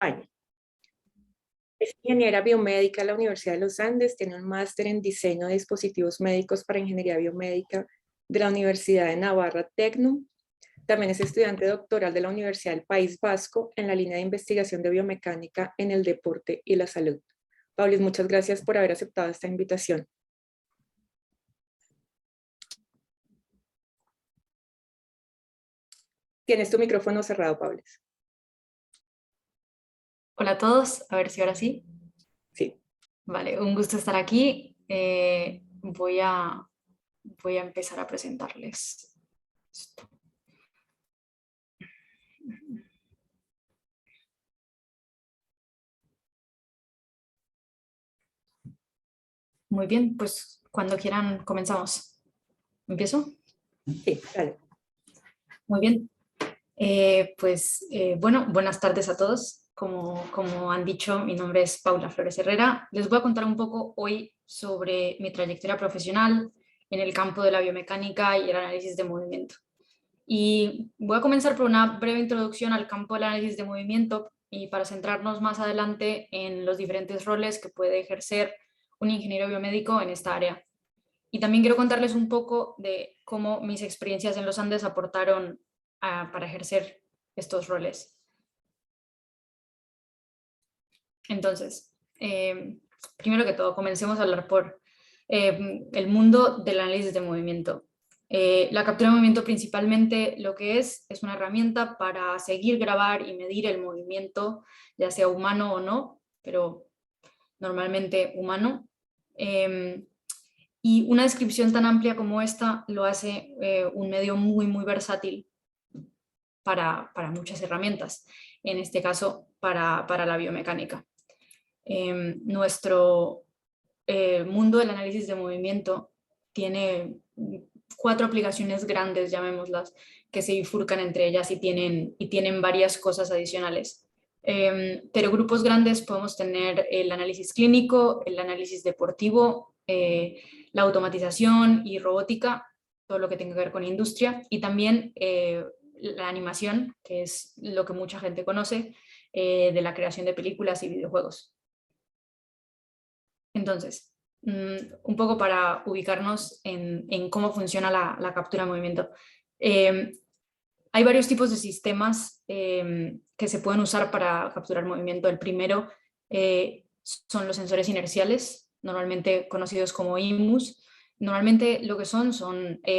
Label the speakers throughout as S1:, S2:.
S1: España. Es ingeniera biomédica de la Universidad de los Andes, tiene un máster en diseño de dispositivos médicos para ingeniería biomédica de la Universidad de Navarra Tecnum. También es estudiante doctoral de la Universidad del País Vasco en la línea de investigación de biomecánica en el deporte y la salud. Paulis, muchas gracias por haber aceptado esta invitación. Tienes tu micrófono cerrado, Paulis.
S2: Hola a todos, a ver si ahora sí.
S1: Sí.
S2: Vale, un gusto estar aquí. Voy a empezar a presentarles esto. Muy bien, pues cuando quieran comenzamos. ¿Empiezo?
S1: Sí, dale.
S2: Muy bien. Bueno, buenas tardes a todos. Como han dicho, mi nombre es Paula Flores Herrera. Les voy a contar un poco hoy sobre mi trayectoria profesional en el campo de la biomecánica y el análisis de movimiento. Y voy a comenzar por una breve introducción al campo del análisis de movimiento y para centrarnos más adelante en los diferentes roles que puede ejercer un ingeniero biomédico en esta área. Y también quiero contarles un poco de cómo mis experiencias en los Andes aportaron para ejercer estos roles. Entonces, primero que todo, comencemos a hablar por el mundo del análisis de movimiento. La captura de movimiento principalmente lo que es una herramienta para seguir, grabar y medir el movimiento, ya sea humano o no, pero normalmente humano. Y una descripción tan amplia como esta lo hace un medio muy versátil para muchas herramientas, en este caso para la biomecánica. Nuestro mundo del análisis de movimiento tiene 4 aplicaciones grandes, llamémoslas, que se bifurcan entre ellas y tienen varias cosas adicionales. Pero grupos grandes podemos tener el análisis clínico, el análisis deportivo, la automatización y robótica, todo lo que tenga que ver con industria, y también la animación, que es lo que mucha gente conoce, de la creación de películas y videojuegos. Entonces, un poco para ubicarnos en cómo funciona la captura de movimiento. Hay varios tipos de sistemas que se pueden usar para capturar movimiento. El primero son los sensores inerciales, normalmente conocidos como IMUs. Normalmente lo que son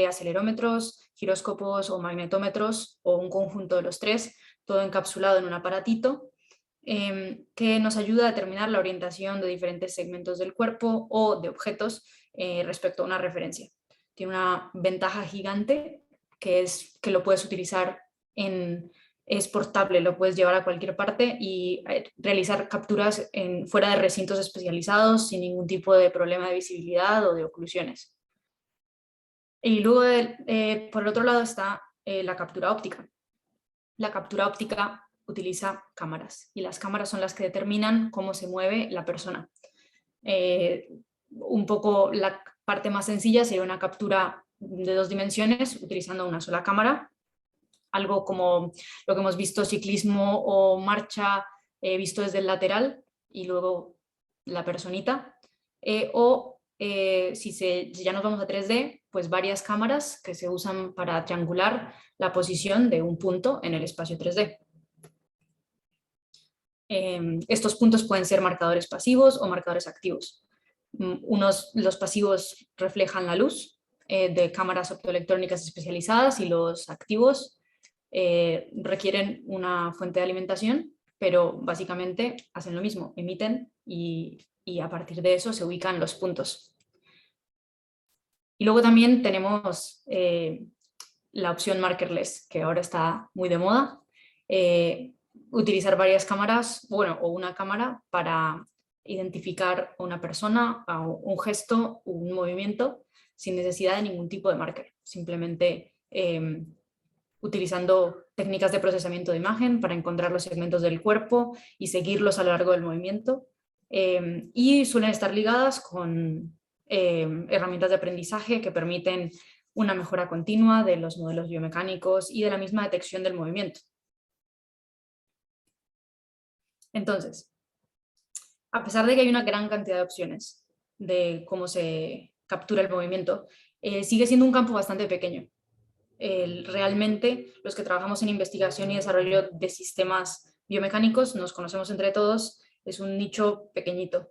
S2: acelerómetros, giróscopos o magnetómetros o un conjunto de los tres, todo encapsulado en un aparatito que nos ayuda a determinar la orientación de diferentes segmentos del cuerpo o de objetos respecto a una referencia. Tiene una ventaja gigante que es que lo puedes utilizar es portable, lo puedes llevar a cualquier parte y realizar capturas fuera de recintos especializados sin ningún tipo de problema de visibilidad o de oclusiones. Y luego, por el otro lado, está la captura óptica. La captura óptica utiliza cámaras y las cámaras son las que determinan cómo se mueve la persona. Un poco la parte más sencilla sería una captura de 2 dimensiones utilizando una sola cámara, algo como lo que hemos visto ciclismo o marcha visto desde el lateral y luego la personita, si ya nos vamos a 3D, pues varias cámaras que se usan para triangular la posición de un punto en el espacio 3D. Estos puntos pueden ser marcadores pasivos o marcadores activos. Los pasivos reflejan la luz de cámaras optoelectrónicas especializadas y los activos requieren una fuente de alimentación, pero básicamente hacen lo mismo, emiten y a partir de eso se ubican los puntos. Y luego también tenemos la opción markerless, que ahora está muy de moda. Utilizar varias cámaras, o una cámara para identificar a una persona, a un gesto, un movimiento, sin necesidad de ningún tipo de marker. Simplemente utilizando técnicas de procesamiento de imagen para encontrar los segmentos del cuerpo y seguirlos a lo largo del movimiento. Y suelen estar ligadas con herramientas de aprendizaje que permiten una mejora continua de los modelos biomecánicos y de la misma detección del movimiento. Entonces, a pesar de que hay una gran cantidad de opciones de cómo se captura el movimiento, sigue siendo un campo bastante pequeño. Realmente, los que trabajamos en investigación y desarrollo de sistemas biomecánicos, nos conocemos entre todos, es un nicho pequeñito.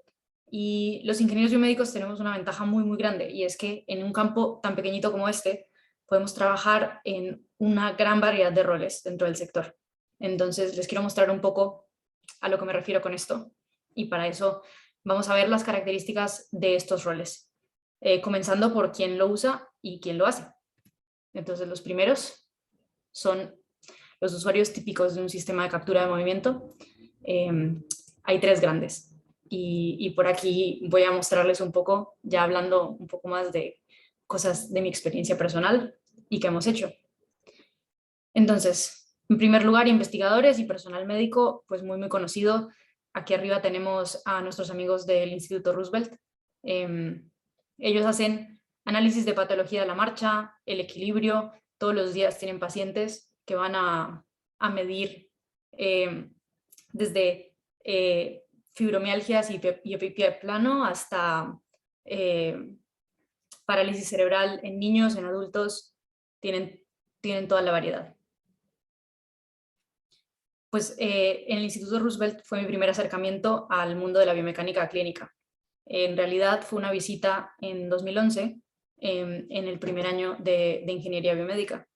S2: Y los ingenieros biomédicos tenemos una ventaja muy, muy grande, y es que en un campo tan pequeñito como este, podemos trabajar en una gran variedad de roles dentro del sector. Entonces, les quiero mostrar un poco a lo que me refiero con esto. Y para eso vamos a ver las características de estos roles, comenzando por quién lo usa y quién lo hace. Entonces, los primeros son los usuarios típicos de un sistema de captura de movimiento. Hay tres grandes. Y por aquí voy a mostrarles un poco, ya hablando un poco más de cosas de mi experiencia personal y que hemos hecho. Entonces, en primer lugar, investigadores y personal médico, pues muy, muy conocido. Aquí arriba tenemos a nuestros amigos del Instituto Roosevelt. Ellos hacen análisis de patología de la marcha, el equilibrio. Todos los días tienen pacientes que van a medir desde fibromialgias y pie plano hasta parálisis cerebral en niños, en adultos. Tienen toda la variedad. Pues en el Instituto Roosevelt fue mi primer acercamiento al mundo de la biomecánica clínica. En realidad fue una visita en 2011, en el primer año de ingeniería biomédica.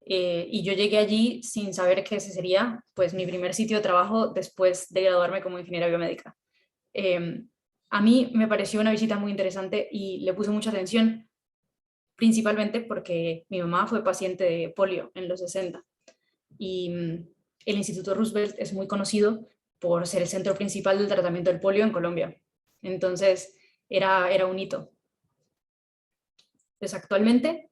S2: Y yo llegué allí sin saber que ese sería pues, mi primer sitio de trabajo después de graduarme como ingeniera biomédica. A mí me pareció una visita muy interesante y le puse mucha atención, principalmente porque mi mamá fue paciente de polio en los 60. Y el Instituto Roosevelt es muy conocido por ser el centro principal del tratamiento del polio en Colombia. Entonces, era un hito. Pues actualmente,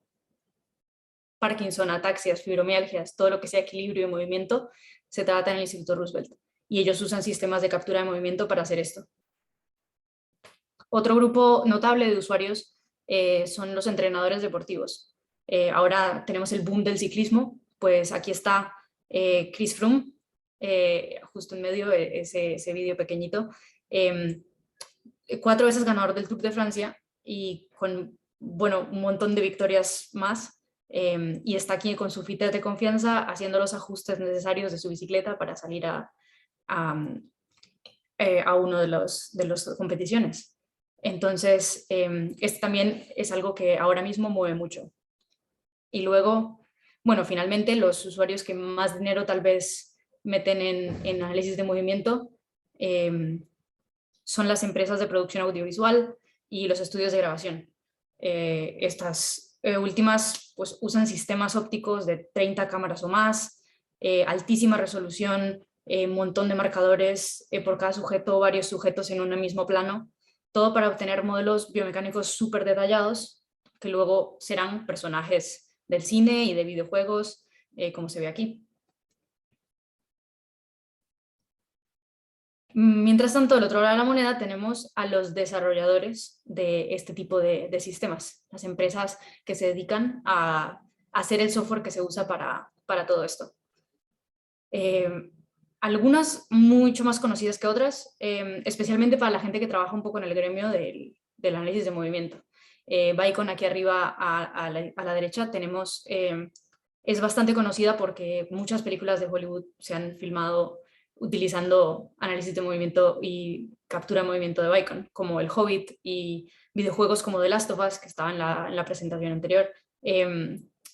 S2: Parkinson, ataxias, fibromialgias, todo lo que sea equilibrio y movimiento, se trata en el Instituto Roosevelt. Y ellos usan sistemas de captura de movimiento para hacer esto. Otro grupo notable de usuarios son los entrenadores deportivos. Ahora tenemos el boom del ciclismo, pues aquí está Chris Froome, justo en medio de ese vídeo pequeñito, 4 veces ganador del Tour de Francia y con, bueno, un montón de victorias más, y está aquí con su fitness de confianza haciendo los ajustes necesarios de su bicicleta para salir a uno de las competiciones. Entonces, este también es algo que ahora mismo mueve mucho. Y luego, bueno, finalmente los usuarios que más dinero tal vez meten en análisis de movimiento son las empresas de producción audiovisual y los estudios de grabación. Estas últimas pues, usan sistemas ópticos de 30 cámaras o más, altísima resolución, un montón de marcadores por cada sujeto, varios sujetos en un mismo plano, todo para obtener modelos biomecánicos súper detallados que luego serán personajes del cine y de videojuegos, como se ve aquí. Mientras tanto, del otro lado de la moneda tenemos a los desarrolladores de este tipo de sistemas, las empresas que se dedican a hacer el software que se usa para todo esto. Algunas mucho más conocidas que otras, especialmente para la gente que trabaja un poco en el gremio del análisis de movimiento. Vicon aquí arriba a la derecha tenemos, es bastante conocida porque muchas películas de Hollywood se han filmado utilizando análisis de movimiento y captura de movimiento de Vicon, como El Hobbit y videojuegos como The Last of Us, que estaba en la presentación anterior.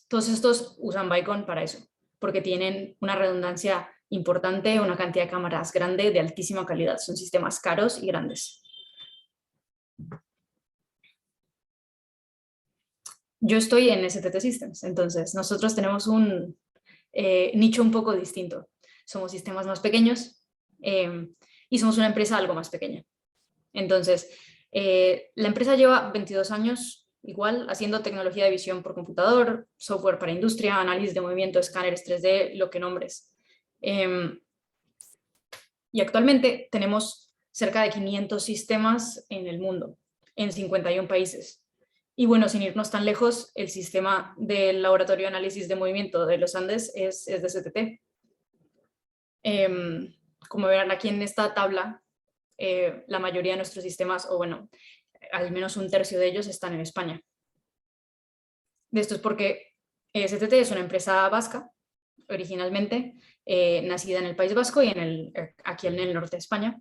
S2: Todos estos usan Vicon para eso, porque tienen una redundancia importante, una cantidad de cámaras grande de altísima calidad. Son sistemas caros y grandes. Yo estoy en STT Systems, entonces nosotros tenemos un nicho un poco distinto. Somos sistemas más pequeños y somos una empresa algo más pequeña. Entonces, la empresa lleva 22 años igual haciendo tecnología de visión por computador, software para industria, análisis de movimiento, escáneres 3D, lo que nombres. Y actualmente tenemos cerca de 500 sistemas en el mundo, en 51 países. Y bueno, sin irnos tan lejos, el sistema del Laboratorio de Análisis de Movimiento de los Andes es de STT. como verán aquí en esta tabla, la mayoría de nuestros sistemas, o bueno, al menos un tercio de ellos están en España. Esto es porque STT es una empresa vasca, originalmente, nacida en el País Vasco y aquí en el norte de España,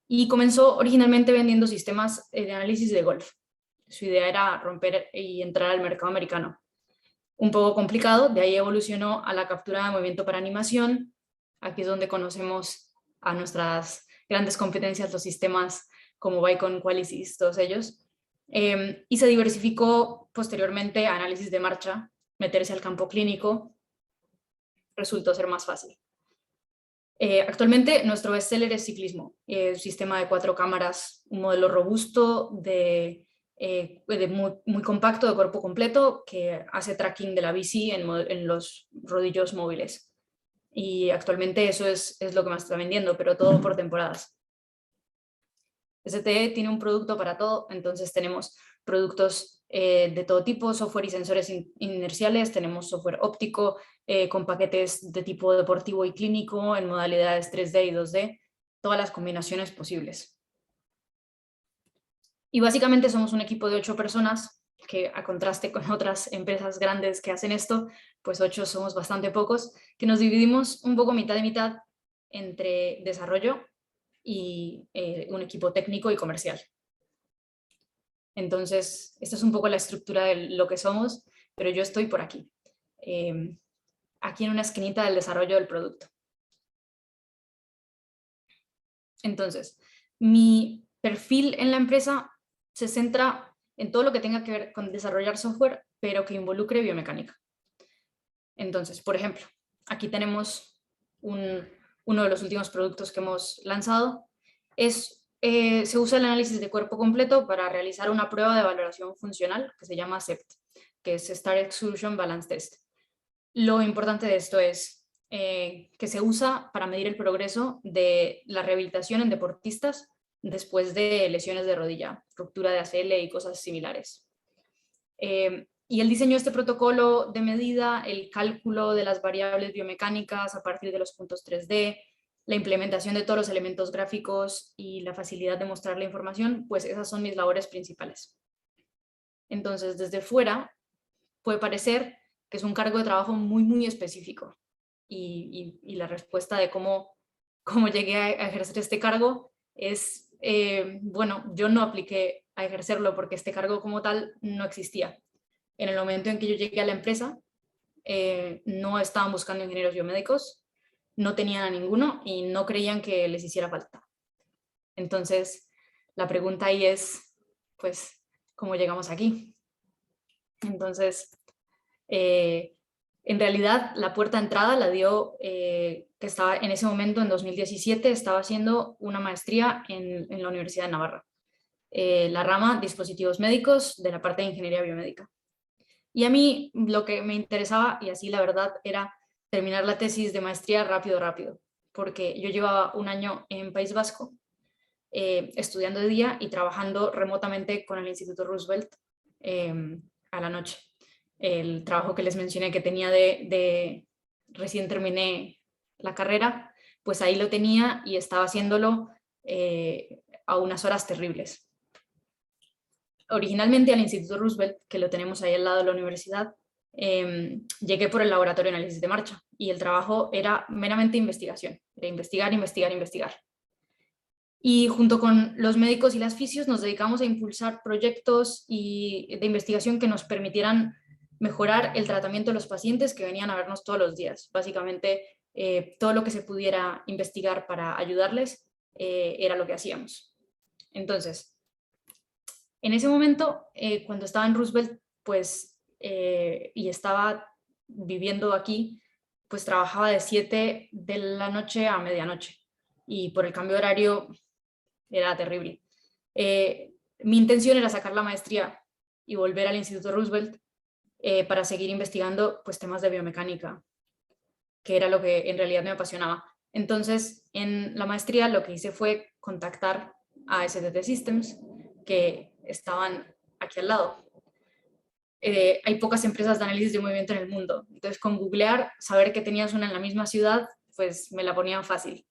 S2: y comenzó originalmente vendiendo sistemas de análisis de golf. Su idea era romper y entrar al mercado americano. Un poco complicado, de ahí evolucionó a la captura de movimiento para animación. Aquí es donde conocemos a nuestras grandes competencias, los sistemas como Vicon, Qualisys, todos ellos. Y se diversificó posteriormente a análisis de marcha, meterse al campo clínico, resultó ser más fácil. Actualmente nuestro bestseller es ciclismo, un sistema de 4 cámaras, un modelo robusto, muy compacto, de cuerpo completo, que hace tracking de la bici en los rodillos móviles. Y actualmente eso es lo que más está vendiendo, pero todo por temporadas. STE tiene un producto para todo, entonces tenemos productos de todo tipo, software y sensores inerciales, tenemos software óptico con paquetes de tipo deportivo y clínico en modalidades 3D y 2D, todas las combinaciones posibles. Y básicamente somos un equipo de 8 personas, que a contraste con otras empresas grandes que hacen esto, pues 8 somos bastante pocos, que nos dividimos un poco mitad y mitad entre desarrollo y un equipo técnico y comercial. Entonces, esta es un poco la estructura de lo que somos, pero yo estoy por aquí, aquí en una esquinita del desarrollo del producto. Entonces, mi perfil en la empresa se centra en todo lo que tenga que ver con desarrollar software, pero que involucre biomecánica. Entonces, por ejemplo, aquí tenemos uno de los últimos productos que hemos lanzado. Se usa el análisis de cuerpo completo para realizar una prueba de valoración funcional que se llama SEPT, que es Star Exclusion Balance Test. Lo importante de esto es que se usa para medir el progreso de la rehabilitación en deportistas después de lesiones de rodilla, ruptura de ACL y cosas similares. Y el diseño de este protocolo de medida, el cálculo de las variables biomecánicas a partir de los puntos 3D, la implementación de todos los elementos gráficos y la facilidad de mostrar la información, pues esas son mis labores principales. Entonces, desde fuera puede parecer que es un cargo de trabajo muy, muy específico. Y la respuesta de cómo llegué a ejercer este cargo es, bueno, yo no apliqué a ejercerlo porque este cargo como tal no existía. En el momento en que yo llegué a la empresa, no estaban buscando ingenieros biomédicos, no tenían a ninguno y no creían que les hiciera falta. Entonces, la pregunta ahí es, pues, ¿cómo llegamos aquí? Entonces, en realidad la puerta de entrada la dio, que estaba en ese momento, en 2017, estaba haciendo una maestría en la Universidad de Navarra, la rama dispositivos médicos de la parte de ingeniería biomédica. Y a mí lo que me interesaba, y así la verdad, era terminar la tesis de maestría rápido, porque yo llevaba un año en País Vasco estudiando de día y trabajando remotamente con el Instituto Roosevelt a la noche. El trabajo que les mencioné que tenía recién terminé la carrera, pues ahí lo tenía y estaba haciéndolo a unas horas terribles. Originalmente al Instituto Roosevelt, que lo tenemos ahí al lado de la universidad, llegué por el laboratorio de análisis de marcha y el trabajo era meramente investigación, era investigar. Y junto con los médicos y las fisios nos dedicamos a impulsar proyectos de investigación que nos permitieran mejorar el tratamiento de los pacientes que venían a vernos todos los días. Básicamente, todo lo que se pudiera investigar para ayudarles era lo que hacíamos. Entonces, en ese momento, cuando estaba en Roosevelt, pues, y estaba viviendo aquí, pues trabajaba de 7 de la noche a medianoche. Y por el cambio de horario era terrible. Mi intención era sacar la maestría y volver al Instituto Roosevelt para seguir investigando pues, temas de biomecánica, que era lo que en realidad me apasionaba. Entonces, en la maestría lo que hice fue contactar a STT Systems, que estaban aquí al lado. Hay pocas empresas de análisis de movimiento en el mundo, entonces con googlear, saber que tenías una en la misma ciudad, pues me la ponían fácil.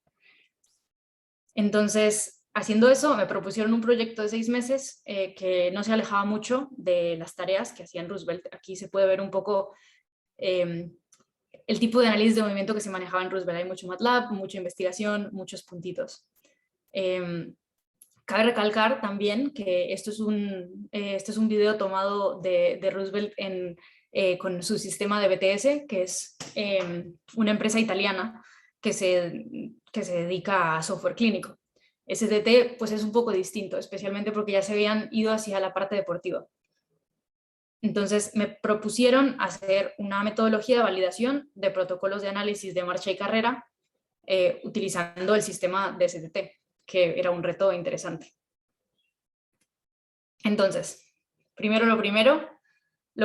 S2: Entonces, haciendo eso, me propusieron un proyecto de 6 meses que no se alejaba mucho de las tareas que hacía en Roosevelt. Aquí se puede ver un poco el tipo de análisis de movimiento que se manejaba en Roosevelt. Hay mucho MATLAB, mucha investigación, muchos puntitos. Cabe recalcar también que esto es un video tomado de Roosevelt con su sistema de BTS, que es una empresa italiana que se dedica a software clínico. STT pues es un poco distinto, especialmente porque ya se habían ido hacia la parte deportiva. Entonces me propusieron hacer una metodología de validación de protocolos de análisis de marcha y carrera utilizando el sistema de STT, que era un reto interesante. Entonces, lo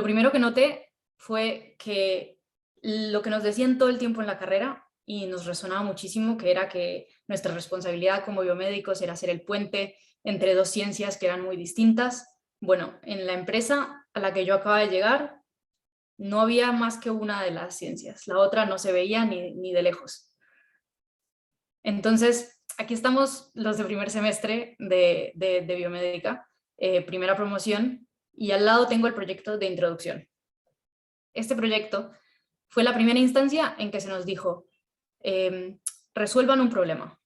S2: primero que noté fue que lo que nos decían todo el tiempo en la carrera y nos resonaba muchísimo, que era que nuestra responsabilidad como biomédicos era ser el puente entre dos ciencias que eran muy distintas. Bueno, en la empresa a la que yo acababa de llegar no había más que una de las ciencias, la otra no se veía ni de lejos. Entonces, aquí estamos los de primer semestre de biomédica, primera promoción, y al lado tengo el proyecto de introducción. Este proyecto fue la primera instancia en que se nos dijo, resuelvan un problema.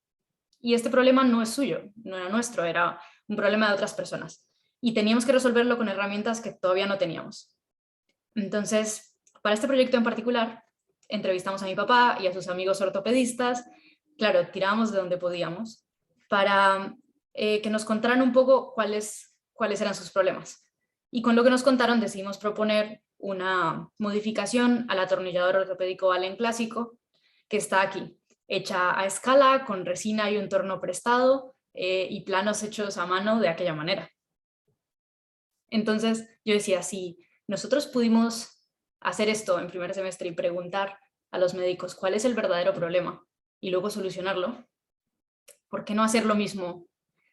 S2: Y este problema no es suyo, no era nuestro, era un problema de otras personas. Y teníamos que resolverlo con herramientas que todavía no teníamos. Entonces, para este proyecto en particular, entrevistamos a mi papá y a sus amigos ortopedistas. Claro, tirábamos de donde podíamos para que nos contaran un poco cuáles eran sus problemas. Y con lo que nos contaron decidimos proponer una modificación al atornillador ortopédico Allen clásico, que está aquí, hecha a escala, con resina y un torno prestado y planos hechos a mano de aquella manera. Entonces yo decía, si nosotros pudimos hacer esto en primer semestre y preguntar a los médicos cuál es el verdadero problema y luego solucionarlo, ¿por qué no hacer lo mismo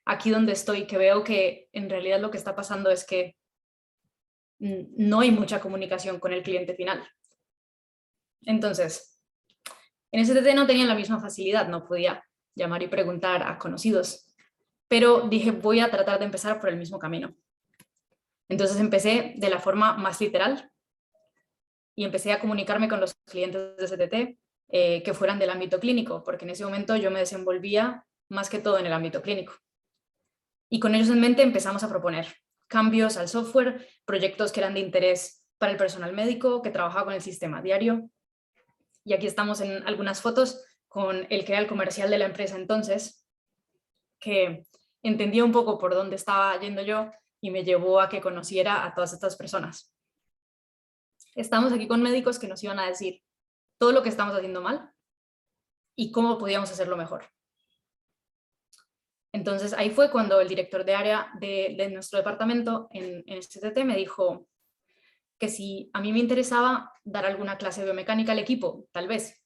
S2: aquí donde estoy? Que veo que en realidad lo que está pasando es que no hay mucha comunicación con el cliente final. Entonces, en STT no tenían la misma facilidad, no podía llamar y preguntar a conocidos, pero dije, voy a tratar de empezar por el mismo camino. Entonces empecé de la forma más literal y empecé a comunicarme con los clientes de STT que fueran del ámbito clínico, porque en ese momento yo me desenvolvía más que todo en el ámbito clínico. Y con ellos en mente empezamos a proponer cambios al software, proyectos que eran de interés para el personal médico que trabajaba con el sistema diario. Y aquí estamos en algunas fotos con el que era el comercial de la empresa entonces, que entendía un poco por dónde estaba yendo yo y me llevó a que conociera a todas estas personas. Estamos aquí con médicos que nos iban a decir todo lo que estamos haciendo mal y cómo podíamos hacerlo mejor. Entonces ahí fue cuando el director de área de nuestro departamento en STT me dijo que si a mí me interesaba dar alguna clase de biomecánica al equipo, tal vez,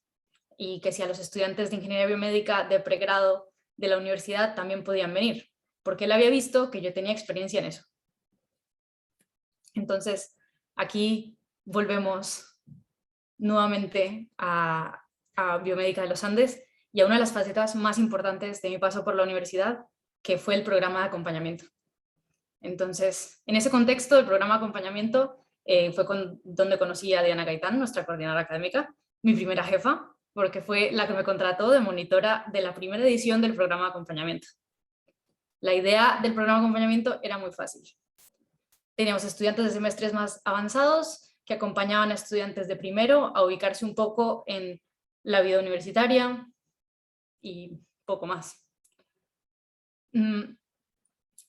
S2: y que si a los estudiantes de ingeniería biomédica de pregrado de la universidad también podían venir, porque él había visto que yo tenía experiencia en eso. Entonces aquí volvemos nuevamente a Biomédica de los Andes y a una de las facetas más importantes de mi paso por la universidad, que fue el programa de acompañamiento. Entonces, en ese contexto, el programa de acompañamiento fue donde conocí a Diana Gaitán, nuestra coordinadora académica, mi primera jefa, porque fue la que me contrató de monitora de la primera edición del programa de acompañamiento. La idea del programa de acompañamiento era muy fácil. Teníamos estudiantes de semestres más avanzados que acompañaban a estudiantes de primero a ubicarse un poco en la vida universitaria y poco más. En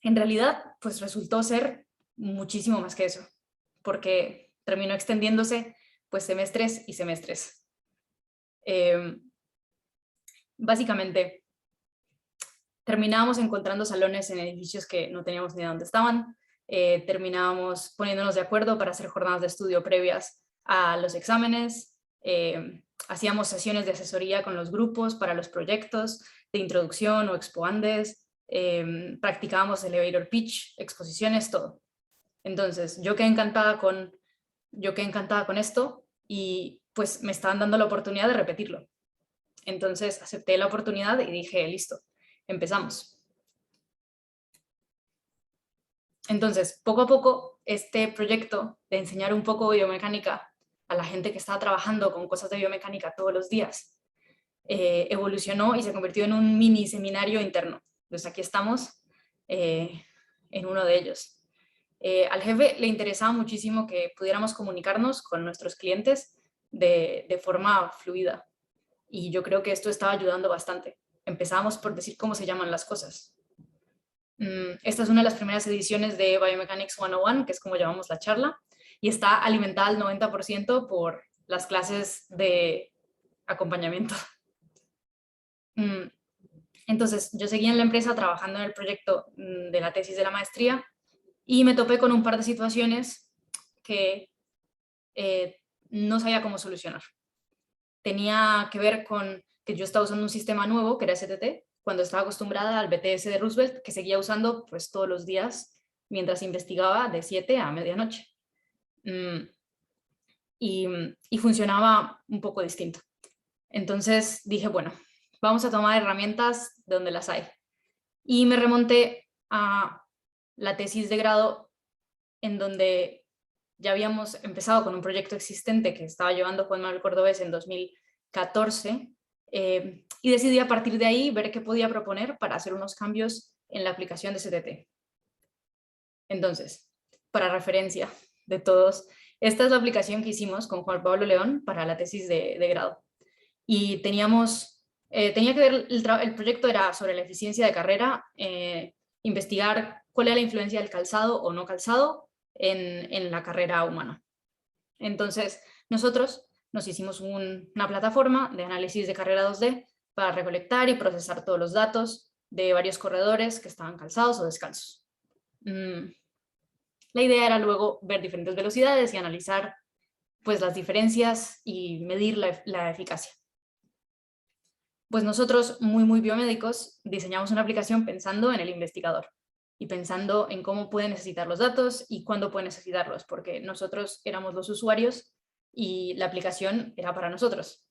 S2: realidad, pues resultó ser muchísimo más que eso, porque terminó extendiéndose pues semestres y semestres. Básicamente, terminábamos encontrando salones en edificios que no teníamos ni de dónde estaban, terminábamos poniéndonos de acuerdo para hacer jornadas de estudio previas a los exámenes, hacíamos sesiones de asesoría con los grupos para los proyectos de introducción o expoandes, practicábamos elevator pitch, exposiciones, todo. Entonces, yo quedé encantada con esto y pues me estaban dando la oportunidad de repetirlo. Entonces acepté la oportunidad y dije, listo, empezamos. Entonces, poco a poco, este proyecto de enseñar un poco de biomecánica a la gente que estaba trabajando con cosas de biomecánica todos los días, evolucionó y se convirtió en un mini seminario interno. Entonces aquí estamos en uno de ellos. Al jefe le interesaba muchísimo que pudiéramos comunicarnos con nuestros clientes de forma fluida. Y yo creo que esto estaba ayudando bastante. Empezamos por decir cómo se llaman las cosas. Esta es una de las primeras ediciones de Biomechanics 101, que es como llamamos la charla, y está alimentada al 90% por las clases de acompañamiento. Entonces, yo seguía en la empresa trabajando en el proyecto de la tesis de la maestría y me topé con un par de situaciones que no sabía cómo solucionar. Tenía que ver con que yo estaba usando un sistema nuevo, que era STT, cuando estaba acostumbrada al BTS de Roosevelt, que seguía usando pues todos los días mientras investigaba de 7 a medianoche. Y funcionaba un poco distinto. Entonces dije, bueno, vamos a tomar herramientas de donde las hay. Y me remonté a la tesis de grado en donde ya habíamos empezado con un proyecto existente que estaba llevando Juan Manuel Cordobés en 2014 y decidí a partir de ahí ver qué podía proponer para hacer unos cambios en la aplicación de STT. Entonces, para referencia de todos, esta es la aplicación que hicimos con Juan Pablo León para la tesis de grado. Y tenía que ver, el proyecto era sobre la eficiencia de carrera, investigar cuál era la influencia del calzado o no calzado en la carrera humana. Entonces, nosotros nos hicimos una plataforma de análisis de carrera 2D para recolectar y procesar todos los datos de varios corredores que estaban calzados o descalzos. La idea era luego ver diferentes velocidades y analizar pues, las diferencias y medir la eficacia. Pues nosotros, muy biomédicos, diseñamos una aplicación pensando en el investigador y pensando en cómo puede necesitar los datos y cuándo puede necesitarlos, porque nosotros éramos los usuarios y la aplicación era para nosotros.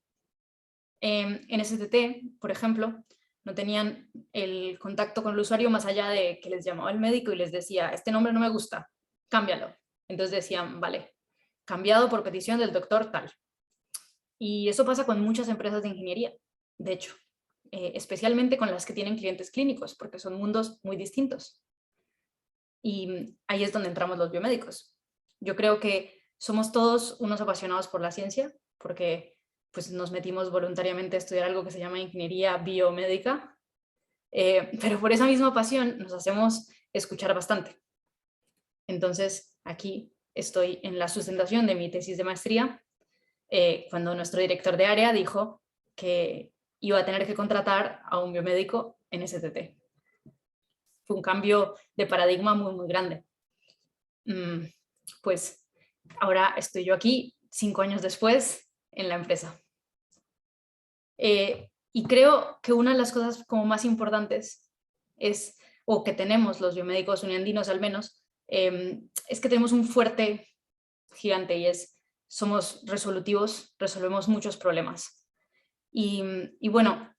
S2: En STT, por ejemplo, no tenían el contacto con el usuario más allá de que les llamaba el médico y les decía, este nombre no me gusta, cámbialo. Entonces decían, vale, cambiado por petición del doctor tal. Y eso pasa con muchas empresas de ingeniería, de hecho, especialmente con las que tienen clientes clínicos, porque son mundos muy distintos. Y ahí es donde entramos los biomédicos. Yo creo que somos todos unos apasionados por la ciencia, porque pues, nos metimos voluntariamente a estudiar algo que se llama ingeniería biomédica, pero por esa misma pasión nos hacemos escuchar bastante. Entonces, aquí estoy en la sustentación de mi tesis de maestría, cuando nuestro director de área dijo que iba a tener que contratar a un biomédico en STT. Fue un cambio de paradigma muy grande. Pues ahora estoy yo aquí, 5 años después, en la empresa. Y creo que una de las cosas como más importantes es, o que tenemos los biomédicos uniandinos al menos, es que tenemos un fuerte gigante y somos resolutivos, resolvemos muchos problemas. Y bueno,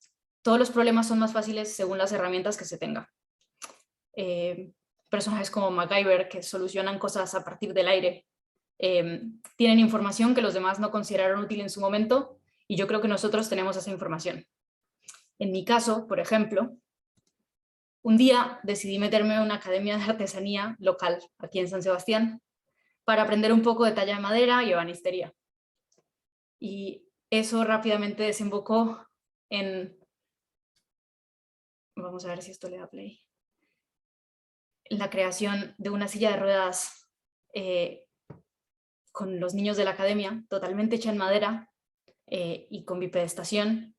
S2: todos los problemas son más fáciles según las herramientas que se tenga. Personajes como MacGyver que solucionan cosas a partir del aire, tienen información que los demás no consideraron útil en su momento y yo creo que nosotros tenemos esa información. En mi caso, por ejemplo, un día decidí meterme en una academia de artesanía local aquí en San Sebastián para aprender un poco de talla de madera y ebanistería. Y eso rápidamente desembocó en... Vamos a ver si esto le da play. La creación de una silla de ruedas con los niños de la academia, totalmente hecha en madera y con bipedestación,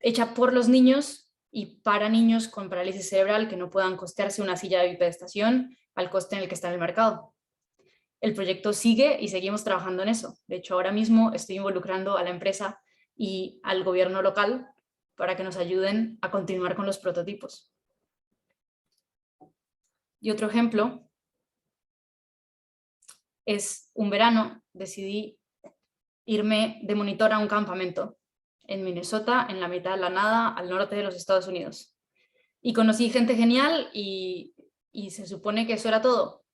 S2: hecha por los niños y para niños con parálisis cerebral que no puedan costearse una silla de bipedestación al coste en el que está en el mercado. El proyecto sigue y seguimos trabajando en eso. De hecho, ahora mismo estoy involucrando a la empresa y al gobierno local para que nos ayuden a continuar con los prototipos. Y otro ejemplo es un verano, decidí irme de monitor a un campamento en Minnesota, en la mitad de la nada, al norte de los Estados Unidos. Y conocí gente genial y se supone que eso era todo.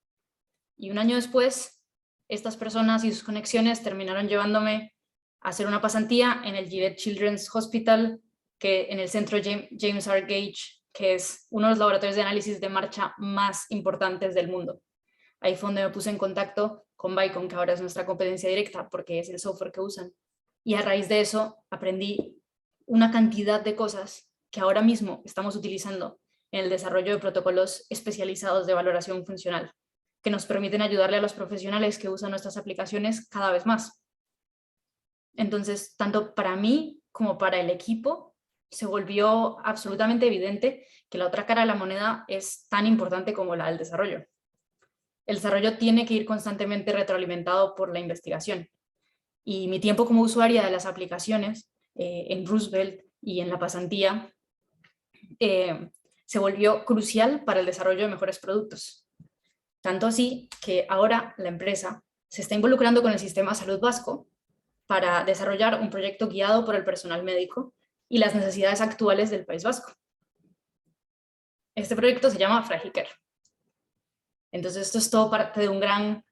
S2: Y un año después, estas personas y sus conexiones terminaron llevándome a hacer una pasantía en el Gillette Children's Hospital, que en el centro James R. Gage, que es uno de los laboratorios de análisis de marcha más importantes del mundo. Ahí fue donde me puse en contacto con Vicon, que ahora es nuestra competencia directa, porque es el software que usan. Y a raíz de eso aprendí una cantidad de cosas que ahora mismo estamos utilizando en el desarrollo de protocolos especializados de valoración funcional, que nos permiten ayudarle a los profesionales que usan nuestras aplicaciones cada vez más. Entonces, tanto para mí como para el equipo, se volvió absolutamente evidente que la otra cara de la moneda es tan importante como la del desarrollo. El desarrollo tiene que ir constantemente retroalimentado por la investigación. Y mi tiempo como usuaria de las aplicaciones en Roosevelt y en la pasantía se volvió crucial para el desarrollo de mejores productos. Tanto así que ahora la empresa se está involucrando con el sistema Salud Vasco para desarrollar un proyecto guiado por el personal médico y las necesidades actuales del País Vasco. Este proyecto se llama Fragiker. Entonces esto es todo parte de un gran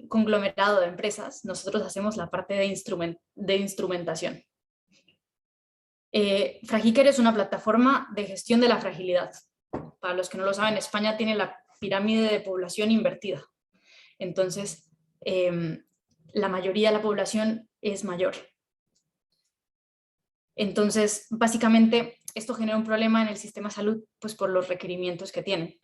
S2: conglomerado de empresas. Nosotros hacemos la parte de instrumentación. Fragiker es una plataforma de gestión de la fragilidad. Para los que no lo saben, España tiene la pirámide de población invertida. Entonces, la mayoría de la población es mayor. Entonces, básicamente, esto genera un problema en el sistema de salud, pues por los requerimientos que tienen.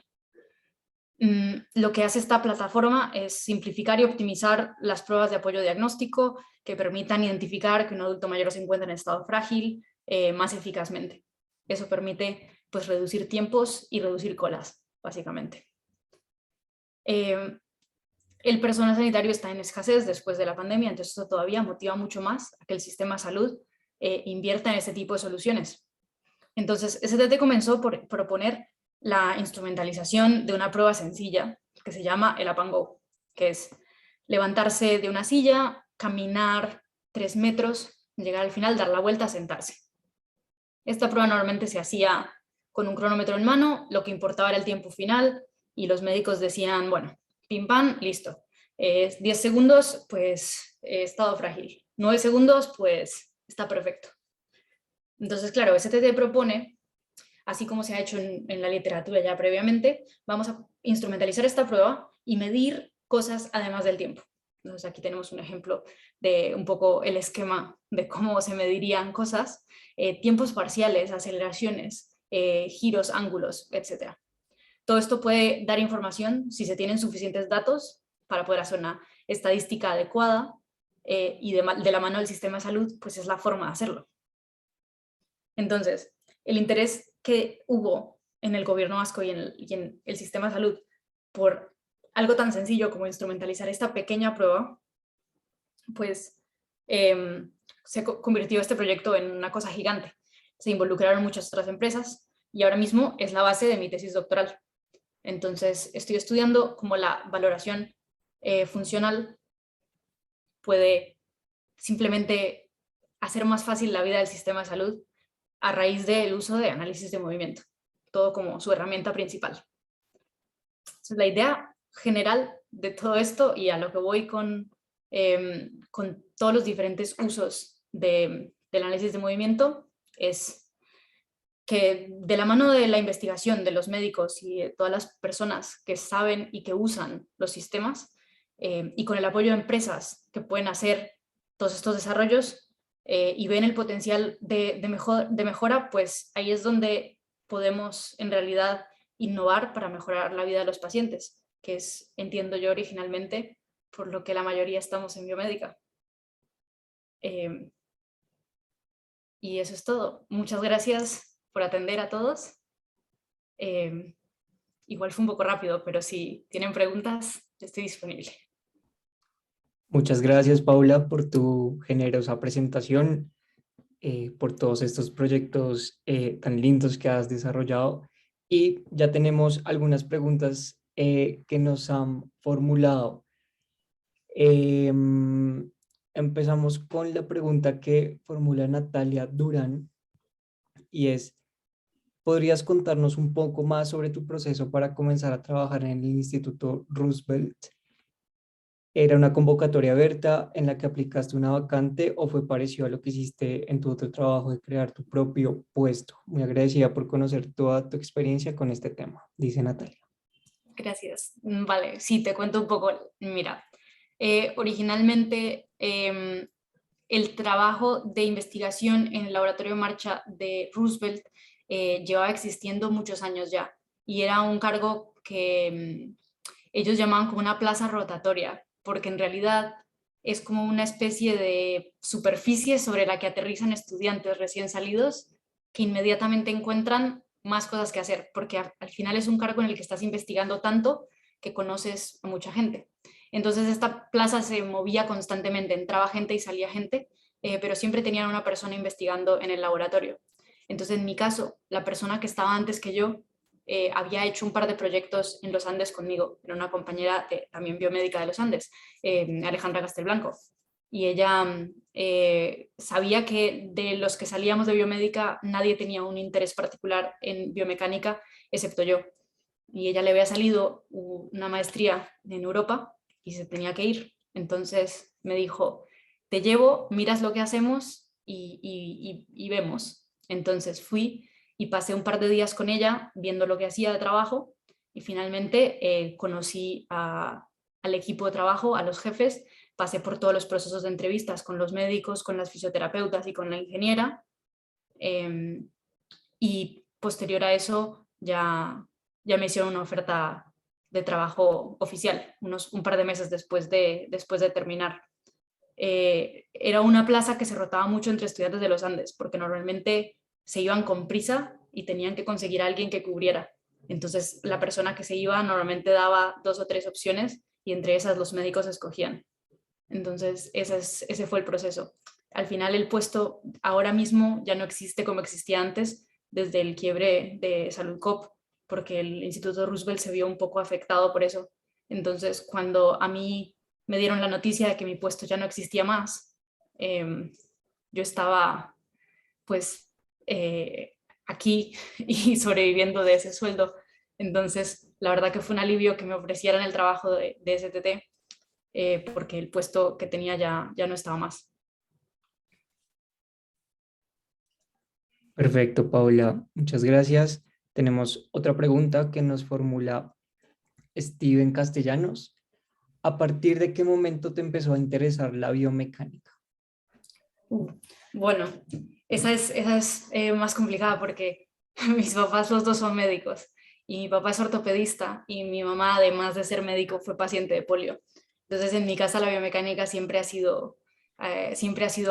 S2: Lo que hace esta plataforma es simplificar y optimizar las pruebas de apoyo diagnóstico que permitan identificar que un adulto mayor se encuentra en estado frágil más eficazmente. Eso permite pues, reducir tiempos y reducir colas, básicamente. El personal sanitario está en escasez después de la pandemia, entonces eso todavía motiva mucho más a que el sistema de salud invierta en este tipo de soluciones. Entonces, STT comenzó por proponer la instrumentalización de una prueba sencilla que se llama el Up and Go, que es levantarse de una silla, caminar 3 metros, llegar al final, dar la vuelta, sentarse. Esta prueba normalmente se hacía con un cronómetro en mano, lo que importaba era el tiempo final y los médicos decían, bueno, pim pam, listo. 10 segundos, pues estado frágil. 9 segundos, pues está perfecto. Entonces, claro, STT propone, así como se ha hecho en la literatura ya previamente, vamos a instrumentalizar esta prueba y medir cosas además del tiempo. Entonces aquí tenemos un ejemplo de un poco el esquema de cómo se medirían cosas, tiempos parciales, aceleraciones, giros, ángulos, etc. Todo esto puede dar información si se tienen suficientes datos para poder hacer una estadística adecuada y de la mano del sistema de salud, pues es la forma de hacerlo. Entonces, el interés que hubo en el gobierno vasco y en el sistema de salud por algo tan sencillo como instrumentalizar esta pequeña prueba, pues se convirtió este proyecto en una cosa gigante. Se involucraron muchas otras empresas y ahora mismo es la base de mi tesis doctoral. Entonces, estoy estudiando cómo la valoración funcional puede simplemente hacer más fácil la vida del sistema de salud a raíz del uso de análisis de movimiento, todo como su herramienta principal. Entonces, la idea general de todo esto y a lo que voy con todos los diferentes usos del análisis de movimiento es que de la mano de la investigación de los médicos y de todas las personas que saben y que usan los sistemas y con el apoyo de empresas que pueden hacer todos estos desarrollos y ven el potencial de mejora, pues ahí es donde podemos en realidad innovar para mejorar la vida de los pacientes, que es, entiendo yo originalmente, por lo que la mayoría estamos en biomédica. Y eso es todo. Muchas gracias por atender a todos. Igual fue un poco rápido, pero si tienen preguntas, estoy disponible.
S3: Muchas gracias, Paula, por tu generosa presentación, por todos estos proyectos tan lindos que has desarrollado. Y ya tenemos algunas preguntas que nos han formulado. empezamos con la pregunta que formula Natalia Durán y es, ¿podrías contarnos un poco más sobre tu proceso para comenzar a trabajar en el Instituto Roosevelt? ¿Era una convocatoria abierta en la que aplicaste una vacante o fue parecido a lo que hiciste en tu otro trabajo de crear tu propio puesto? Muy agradecida por conocer toda tu experiencia con este tema, dice Natalia.
S2: Gracias. Vale, sí, te cuento un poco. Mira, originalmente el trabajo de investigación en el laboratorio de marcha de Roosevelt llevaba existiendo muchos años ya y era un cargo que ellos llamaban como una plaza rotatoria, porque en realidad es como una especie de superficie sobre la que aterrizan estudiantes recién salidos que inmediatamente encuentran más cosas que hacer, porque al final es un cargo en el que estás investigando tanto que conoces a mucha gente. Entonces esta plaza se movía constantemente, entraba gente y salía gente, pero siempre tenían una persona investigando en el laboratorio. Entonces en mi caso, la persona que estaba antes que yo había hecho un par de proyectos en los Andes conmigo, era una compañera también biomédica de los Andes, Alejandra Castelblanco, y ella sabía que de los que salíamos de biomédica nadie tenía un interés particular en biomecánica excepto yo, y ella le había salido una maestría en Europa y se tenía que ir, entonces me dijo, te llevo, miras lo que hacemos y vemos. Entonces fui y pasé un par de días con ella viendo lo que hacía de trabajo y finalmente conocí al equipo de trabajo, a los jefes, pasé por todos los procesos de entrevistas con los médicos, con las fisioterapeutas y con la ingeniera y posterior a eso ya me hicieron una oferta de trabajo oficial, un par de meses después de terminar. Era una plaza que se rotaba mucho entre estudiantes de los Andes, porque normalmente se iban con prisa y tenían que conseguir a alguien que cubriera. Entonces la persona que se iba normalmente daba 2 o 3 opciones y entre esas los médicos escogían. Entonces ese fue el proceso. Al final el puesto ahora mismo ya no existe como existía antes desde el quiebre de Salud Cop, porque el Instituto Roosevelt se vio un poco afectado por eso. Entonces cuando a mí me dieron la noticia de que mi puesto ya no existía más, yo estaba pues aquí y sobreviviendo de ese sueldo. Entonces, la verdad que fue un alivio que me ofrecieran el trabajo de STT, porque el puesto que tenía ya no estaba más.
S3: Perfecto, Paula. Muchas gracias. Tenemos otra pregunta que nos formula Steven Castellanos. ¿A partir de qué momento te empezó a interesar la biomecánica?
S2: Bueno, esa es más complicada porque mis papás los dos son médicos y mi papá es ortopedista y mi mamá, además de ser médico, fue paciente de polio. Entonces, en mi casa la biomecánica siempre ha sido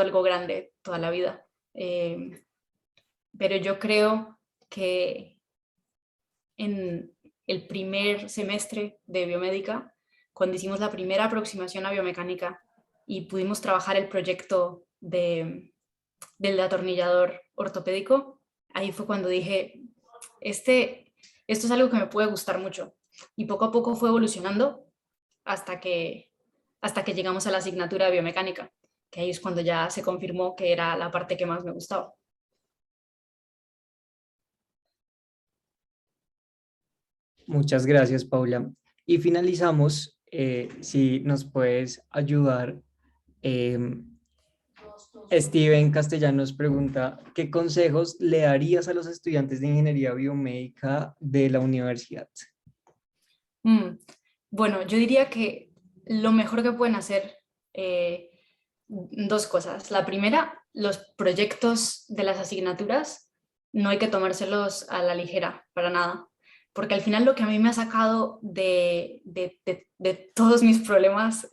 S2: algo grande toda la vida. Pero yo creo que en el primer semestre de biomédica, cuando hicimos la primera aproximación a biomecánica y pudimos trabajar el proyecto del atornillador ortopédico, ahí fue cuando dije, esto es algo que me puede gustar mucho. Y poco a poco fue evolucionando hasta que llegamos a la asignatura de biomecánica, que ahí es cuando ya se confirmó que era la parte que más me gustaba.
S3: Muchas gracias, Paula. Y finalizamos, si nos puedes ayudar. Steven Castellanos pregunta, ¿qué consejos le darías a los estudiantes de ingeniería biomédica de la universidad?
S2: Bueno, yo diría que lo mejor que pueden hacer, dos cosas. La primera, los proyectos de las asignaturas no hay que tomárselos a la ligera, para nada. Porque al final lo que a mí me ha sacado de todos mis problemas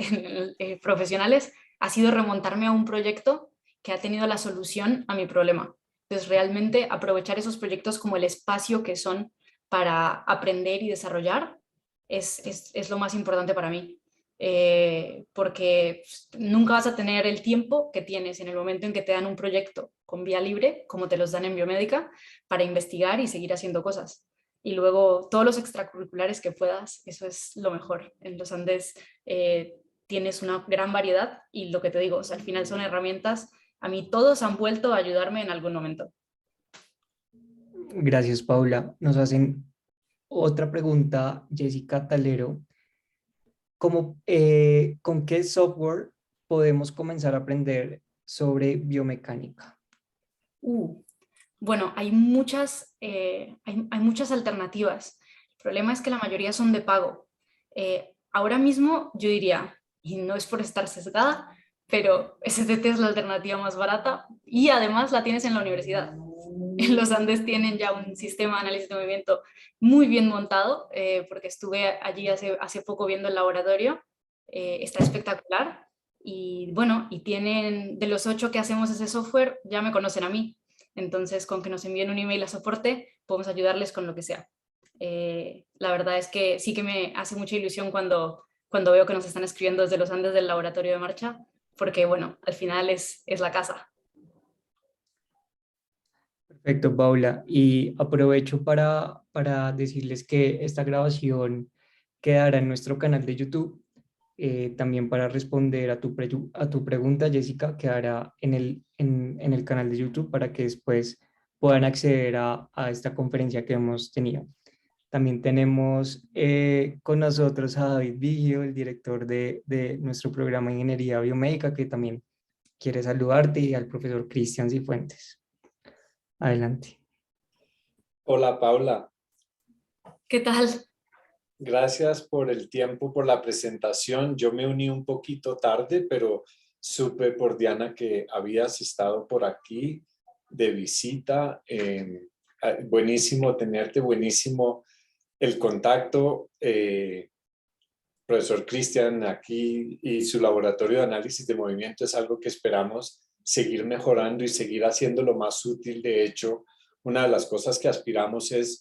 S2: profesionales ha sido remontarme a un proyecto que ha tenido la solución a mi problema. Entonces, realmente aprovechar esos proyectos como el espacio que son para aprender y desarrollar es lo más importante para mí, porque nunca vas a tener el tiempo que tienes en el momento en que te dan un proyecto con vía libre, como te los dan en biomédica, para investigar y seguir haciendo cosas. Y luego todos los extracurriculares que puedas, eso es lo mejor. En los Andes tienes una gran variedad y lo que te digo, o sea, al final son herramientas, a mí todos han vuelto a ayudarme en algún momento.
S3: Gracias, Paula. Nos hacen otra pregunta, Jessica Talero. ¿Con qué software podemos comenzar a aprender sobre biomecánica?
S2: Bueno, hay muchas alternativas. El problema es que la mayoría son de pago. Ahora mismo yo diría, y no es por estar sesgada, pero STT es la alternativa más barata y además la tienes en la universidad. En los Andes tienen ya un sistema de análisis de movimiento muy bien montado, porque estuve allí hace poco viendo el laboratorio. Está espectacular. Y bueno, y tienen, de los 8 que hacemos ese software, ya me conocen a mí. Entonces, con que nos envíen un email a soporte, podemos ayudarles con lo que sea. La verdad es que sí que me hace mucha ilusión cuando veo que nos están escribiendo desde los Andes del laboratorio de marcha, porque bueno, al final es la casa.
S3: Perfecto, Paula. Y aprovecho para decirles que esta grabación quedará en nuestro canal de YouTube. También para responder a tu pregunta, Jessica, quedará en el canal de YouTube para que después puedan acceder a esta conferencia que hemos tenido. También tenemos con nosotros a David Vigio, el director de nuestro programa de Ingeniería Biomédica, que también quiere saludarte, y al profesor Cristian Cifuentes. Adelante.
S4: Hola, Paula.
S2: ¿Qué tal?
S4: Gracias por el tiempo, por la presentación. Yo me uní un poquito tarde, pero supe por Diana que habías estado por aquí de visita. Buenísimo tenerte, buenísimo el contacto. Profesor Cristian aquí y su laboratorio de análisis de movimiento es algo que esperamos seguir mejorando y seguir haciéndolo más útil. De hecho, una de las cosas que aspiramos es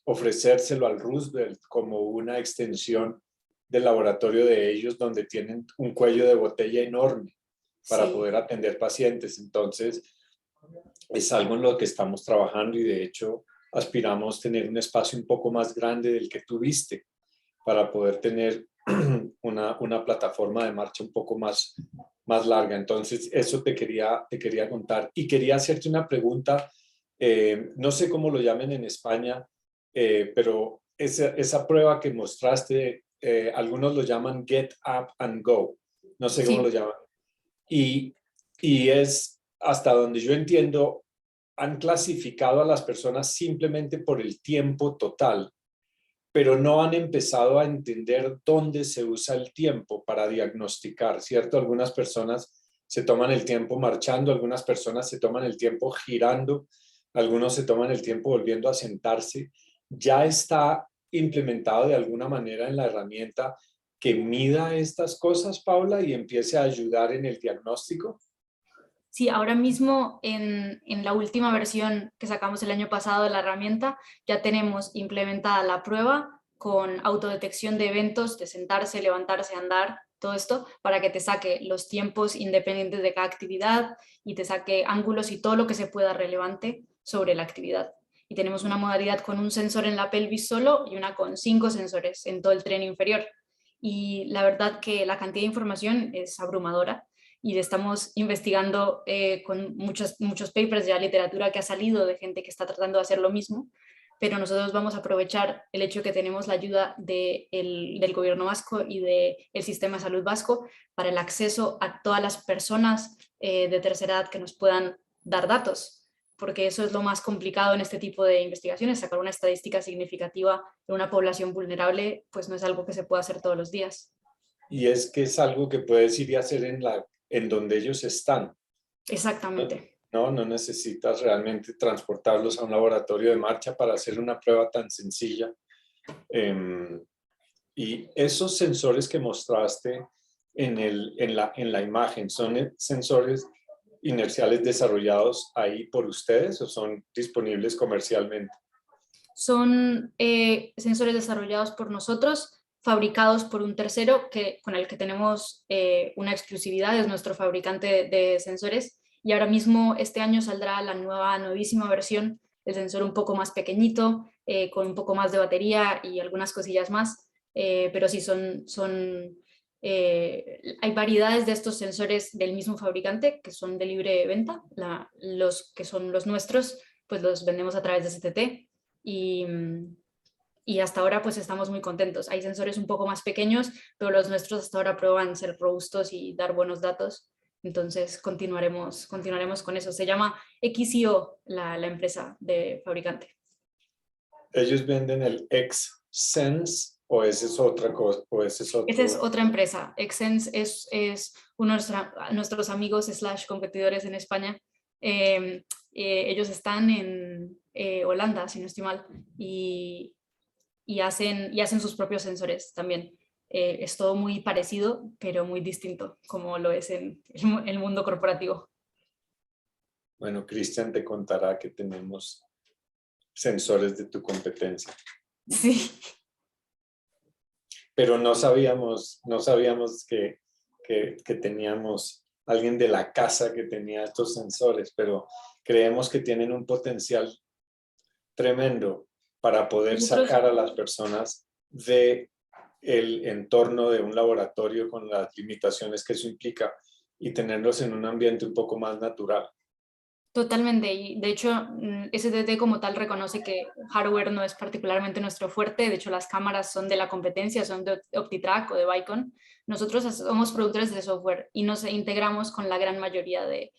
S4: ofrecérselo al Roosevelt como una extensión del laboratorio de ellos, donde tienen un cuello de botella enorme para poder atender pacientes. Entonces, es algo en lo que estamos trabajando y de hecho aspiramos tener un espacio un poco más grande del que tuviste para poder tener una plataforma de marcha un poco más larga. Entonces, eso te quería contar. Y quería hacerte una pregunta, no sé cómo lo llamen en España, pero esa prueba que mostraste, algunos lo llaman Get Up and Go, no sé cómo lo llaman. Y es, hasta donde yo entiendo, han clasificado a las personas simplemente por el tiempo total, pero no han empezado a entender dónde se usa el tiempo para diagnosticar, ¿cierto? Algunas personas se toman el tiempo marchando, algunas personas se toman el tiempo girando, algunos se toman el tiempo volviendo a sentarse. ¿Ya está implementado de alguna manera en la herramienta que mida estas cosas, Paula, y empiece a ayudar en el diagnóstico?
S2: Sí, ahora mismo en la última versión que sacamos el año pasado de la herramienta ya tenemos implementada la prueba con autodetección de eventos, de sentarse, levantarse, andar, todo esto, para que te saque los tiempos independientes de cada actividad y te saque ángulos y todo lo que se pueda relevante sobre la actividad. Y tenemos una modalidad con un sensor en la pelvis solo y una con 5 sensores en todo el tren inferior. Y la verdad que la cantidad de información es abrumadora. Y estamos investigando con muchos papers, ya literatura que ha salido de gente que está tratando de hacer lo mismo, pero nosotros vamos a aprovechar el hecho de que tenemos la ayuda del gobierno vasco y del sistema de salud vasco para el acceso a todas las personas de tercera edad que nos puedan dar datos, porque eso es lo más complicado en este tipo de investigaciones. Sacar una estadística significativa de una población vulnerable pues no es algo que se pueda hacer todos los días.
S4: Y es que es algo que puedes ir y hacer en donde ellos están.
S2: Exactamente.
S4: No necesitas realmente transportarlos a un laboratorio de marcha para hacer una prueba tan sencilla. Y esos sensores que mostraste en la imagen, ¿son sensores inerciales desarrollados ahí por ustedes o son disponibles comercialmente?
S2: Son sensores desarrollados por nosotros, fabricados por un tercero con el que tenemos una exclusividad, es nuestro fabricante de sensores, y ahora mismo este año saldrá la nuevísima versión, el sensor un poco más pequeñito, con un poco más de batería y algunas cosillas más, pero sí son Hay variedades de estos sensores del mismo fabricante que son de libre venta. Los que son los nuestros, pues los vendemos a través de STT y hasta ahora pues estamos muy contentos. Hay sensores un poco más pequeños, pero los nuestros hasta ahora prueban ser robustos y dar buenos datos. Entonces continuaremos con eso. Se llama XIO la empresa de fabricante.
S4: ¿Ellos venden el X-Sense o esa es otra cosa? O ese es otro...
S2: Esa es otra empresa. Xsense es uno de nuestros amigos / competidores en España. Ellos están en Holanda, si no estoy mal, y hacen sus propios sensores también. Es todo muy parecido, pero muy distinto, como lo es en el mundo corporativo.
S4: Bueno, Cristian te contará que tenemos sensores de tu competencia.
S2: Sí.
S4: Pero no sabíamos que teníamos alguien de la casa que tenía estos sensores, pero creemos que tienen un potencial tremendo para poder sacar a las personas del entorno de un laboratorio con las limitaciones que eso implica y tenerlos en un ambiente un poco más natural.
S2: Totalmente, y de hecho STT como tal reconoce que hardware no es particularmente nuestro fuerte. De hecho las cámaras son de la competencia, son de OptiTrack o de Vicon. Nosotros somos productores de software y nos integramos con la gran mayoría de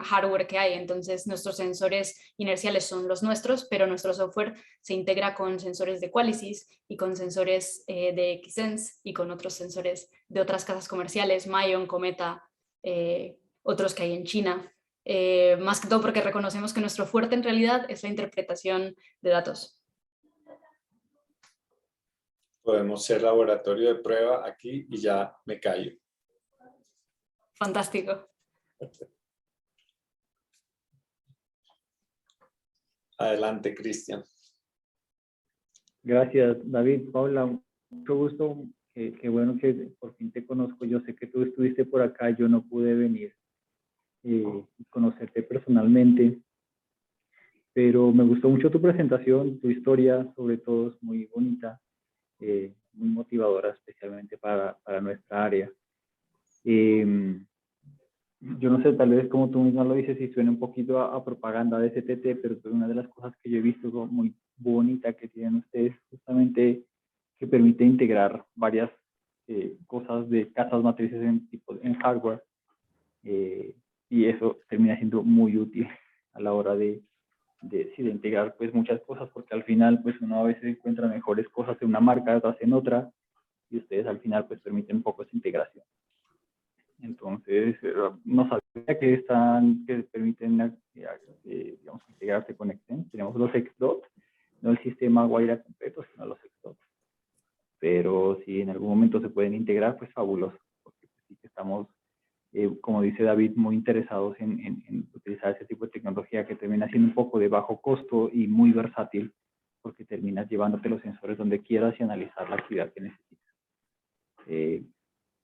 S2: hardware que hay. Entonces nuestros sensores inerciales son los nuestros, pero nuestro software se integra con sensores de Qualisys y con sensores de Xsense y con otros sensores de otras casas comerciales, Mayon, Cometa, otros que hay en China. Más que todo porque reconocemos que nuestro fuerte en realidad es la interpretación de datos.
S4: Podemos ser laboratorio de prueba aquí y ya me callo.
S2: Fantástico.
S4: Adelante, Cristian.
S5: Gracias, David. Paula, mucho gusto. Qué bueno que por fin te conozco. Yo sé que tú estuviste por acá, yo no pude venir conocerte personalmente, pero me gustó mucho tu presentación, tu historia, sobre todo es muy bonita, muy motivadora, especialmente para nuestra área. Yo no sé, tal vez como tú misma lo dices, si suena un poquito a propaganda de STT, pero una de las cosas que yo he visto muy bonita que tienen ustedes, justamente que permite integrar varias cosas de casas matrices en hardware, y eso termina siendo muy útil a la hora de integrar pues muchas cosas, porque al final pues uno a veces encuentra mejores cosas en una marca, otras en otra, y ustedes al final pues permiten un poco esa integración. Entonces, no sabía que permiten digamos, integrarse con Xsense. Tenemos los XDOT, no el sistema Guaira completo, sino los XDOT. Pero si en algún momento se pueden integrar, pues fabuloso, porque pues, sí que estamos, como dice David, muy interesados en utilizar ese tipo de tecnología que termina siendo un poco de bajo costo y muy versátil, porque terminas llevándote los sensores donde quieras y analizar la actividad que necesitas.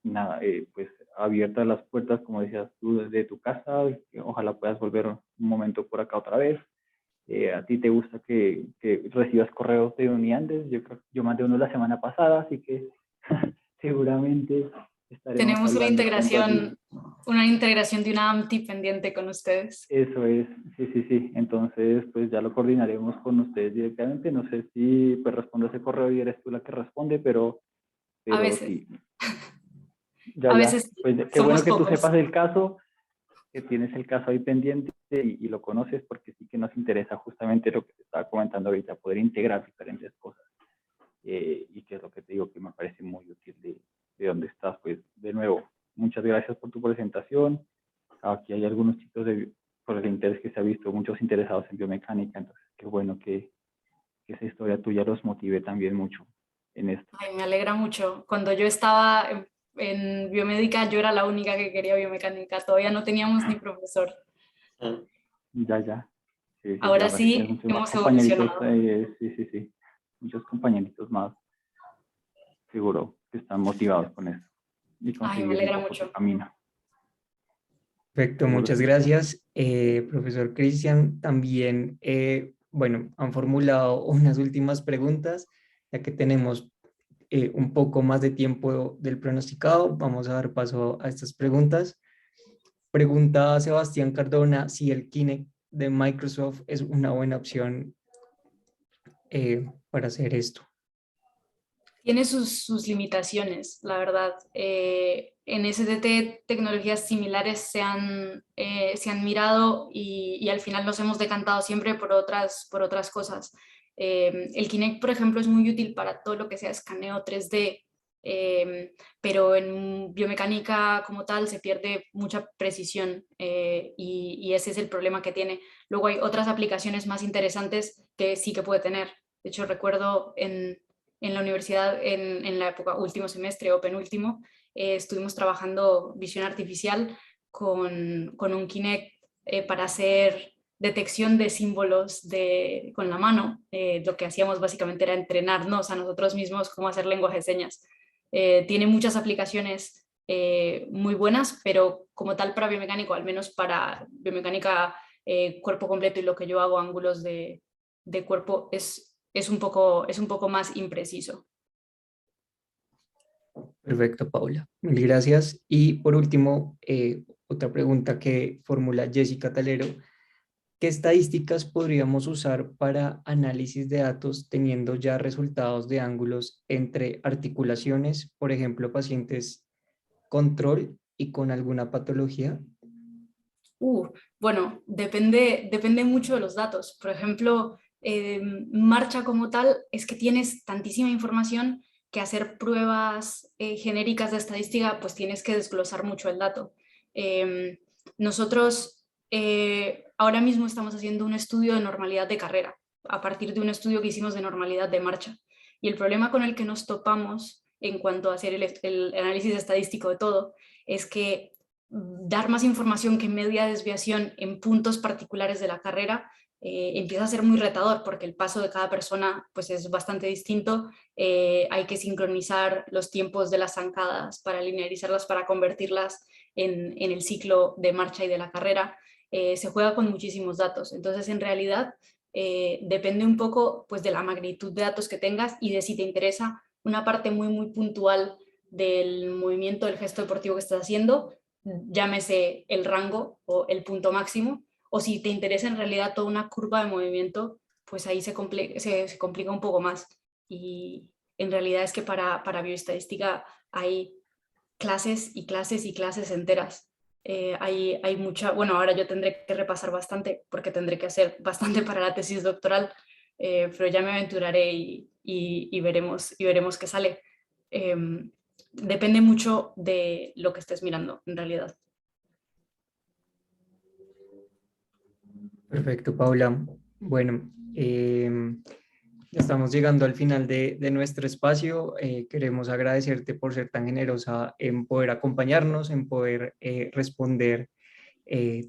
S5: Nada, pues abiertas las puertas, como decías tú, desde tu casa, ojalá puedas volver un momento por acá otra vez. A ti te gusta que recibas correos de Uniandes, yo mandé uno la semana pasada, así que seguramente estaremos
S2: Tenemos una integración de una AMTI pendiente con ustedes.
S5: Eso es, sí, entonces pues ya lo coordinaremos con ustedes directamente, no sé si pues responde ese correo y eres tú la que responde, pero
S2: a veces.
S5: Sí.
S2: A veces
S5: pues qué bueno que tú sepas el caso, que tienes el caso ahí pendiente y lo conoces, porque sí que nos interesa justamente lo que te estaba comentando ahorita, poder integrar diferentes cosas. Y que es lo que te digo que me parece muy útil de dónde estás. Pues de nuevo, muchas gracias por tu presentación. Aquí hay algunos chicos por el interés que se ha visto, muchos interesados en biomecánica, entonces qué bueno que esa historia tuya los motive también mucho en esto.
S2: Ay, me alegra mucho. Cuando yo estaba en biomédica, yo era la única que quería biomecánica. Todavía no teníamos ni profesor.
S5: Ya. Sí,
S2: ahora sí, hemos evolucionado.
S5: Sí. Muchos compañeritos más, seguro, que están motivados con esto. Y
S2: Ay, me alegra mucho.
S5: Camino.
S3: Perfecto, muchas gracias, profesor Cristian. También, bueno, han formulado unas últimas preguntas, ya que tenemos un poco más de tiempo del pronosticado. Vamos a dar paso a estas preguntas. Pregunta a Sebastián Cardona si el Kinect de Microsoft es una buena opción para hacer esto.
S2: Tiene sus limitaciones, la verdad. En STT tecnologías similares se han mirado y al final nos hemos decantado siempre por otras cosas. El Kinect, por ejemplo, es muy útil para todo lo que sea escaneo 3D, pero en biomecánica como tal se pierde mucha precisión y ese es el problema que tiene. Luego hay otras aplicaciones más interesantes que sí que puede tener. De hecho, recuerdo en la universidad, en la época último semestre o penúltimo, estuvimos trabajando visión artificial con un Kinect para hacer detección de símbolos con la mano. Lo que hacíamos básicamente era entrenarnos a nosotros mismos cómo hacer lenguaje de señas. Tiene muchas aplicaciones muy buenas, pero como tal para biomecánico, al menos para biomecánica cuerpo completo y lo que yo hago, ángulos de cuerpo, es un poco más impreciso.
S3: Perfecto, Paula. Mil gracias. Y por último, otra pregunta que formula Jessica Talero. ¿Qué estadísticas podríamos usar para análisis de datos teniendo ya resultados de ángulos entre articulaciones, por ejemplo, pacientes control y con alguna patología?
S2: Bueno, depende mucho de los datos. Por ejemplo, marcha como tal es que tienes tantísima información que hacer pruebas genéricas de estadística, pues tienes que desglosar mucho el dato. Nosotros ahora mismo estamos haciendo un estudio de normalidad de carrera, a partir de un estudio que hicimos de normalidad de marcha. Y el problema con el que nos topamos en cuanto a hacer el análisis estadístico de todo es que dar más información que media desviación en puntos particulares de la carrera empieza a ser muy retador porque el paso de cada persona pues, es bastante distinto. Hay que sincronizar los tiempos de las zancadas para linearizarlas, para convertirlas en el ciclo de marcha y de la carrera. Se juega con muchísimos datos. Entonces, en realidad, depende un poco pues, de la magnitud de datos que tengas y de si te interesa una parte muy, muy puntual del movimiento, del gesto deportivo que estás haciendo, llámese el rango o el punto máximo, o si te interesa en realidad toda una curva de movimiento, pues ahí se complica un poco más. Y en realidad es que para bioestadística hay clases y clases y clases enteras. Hay mucha, bueno, ahora yo tendré que repasar bastante porque tendré que hacer bastante para la tesis doctoral, pero ya me aventuraré y veremos qué sale. Depende mucho de lo que estés mirando, en realidad.
S3: Perfecto, Paula. Bueno, ya estamos llegando al final de nuestro espacio. Queremos agradecerte por ser tan generosa en poder acompañarnos, en poder responder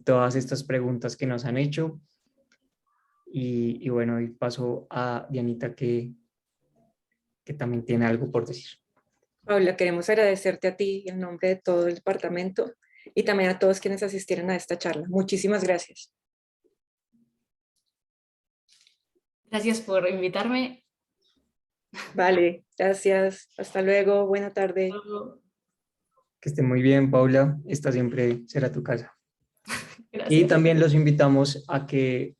S3: todas estas preguntas que nos han hecho. Y bueno, y paso a Dianita que también tiene algo por decir.
S1: Paula, queremos agradecerte a ti en nombre de todo el departamento y también a todos quienes asistieron a esta charla. Muchísimas gracias.
S2: Gracias por invitarme.
S1: Vale, gracias. Hasta luego. Buena tarde.
S3: Que esté muy bien, Paula. Esta siempre será tu casa.
S2: Gracias.
S3: Y también los invitamos a que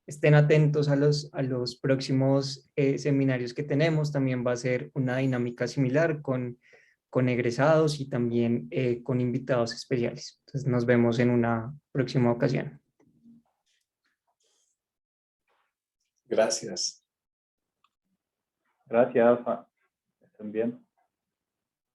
S3: estén atentos a los próximos seminarios que tenemos. También va a ser una dinámica similar con egresados y también con invitados especiales. Entonces nos vemos en una próxima ocasión.
S4: Gracias.
S5: Gracias. Estén bien.